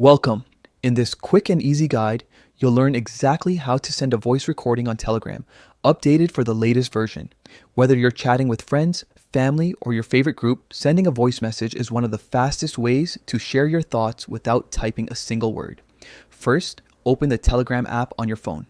Welcome. In this quick and easy guide, you'll learn exactly how to send a voice recording on Telegram, updated for the latest version. Whether you're chatting with friends, family, or your favorite group, sending a voice message is one of the fastest ways to share your thoughts without typing a single word. First, open the Telegram app on your phone.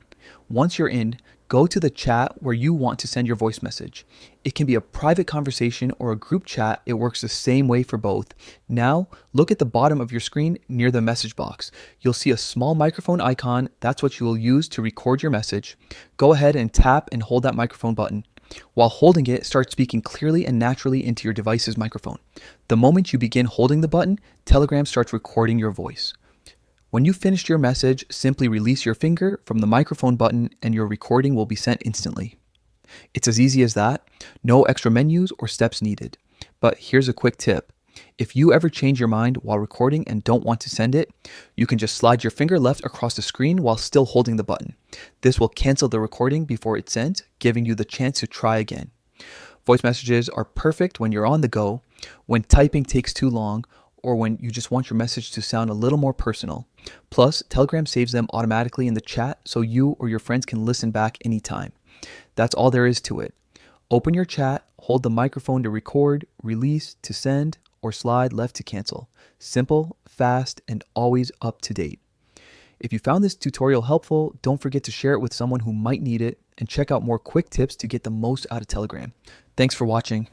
Once you're in, go to the chat where you want to send your voice message. It can be a private conversation or a group chat. It works the same way for both. Now, look at the bottom of your screen near the message box. You'll see a small microphone icon. That's what you will use to record your message. Go ahead and tap and hold that microphone button. While holding it, start speaking clearly and naturally into your device's microphone. The moment you begin holding the button, Telegram starts recording your voice. When you've finished your message, simply release your finger from the microphone button and your recording will be sent instantly. It's as easy as that, no extra menus or steps needed. But here's a quick tip. If you ever change your mind while recording and don't want to send it, you can just slide your finger left across the screen while still holding the button. This will cancel the recording before it's sent, giving you the chance to try again. Voice messages are perfect when you're on the go, when typing takes too long, or when you just want your message to sound a little more personal. Plus, Telegram saves them automatically in the chat so you or your friends can listen back anytime. That's all there is to it. Open your chat, hold the microphone to record, release to send, or slide left to cancel. Simple, fast, and always up to date. If you found this tutorial helpful, don't forget to share it with someone who might need it, and check out more quick tips to get the most out of Telegram. Thanks for watching.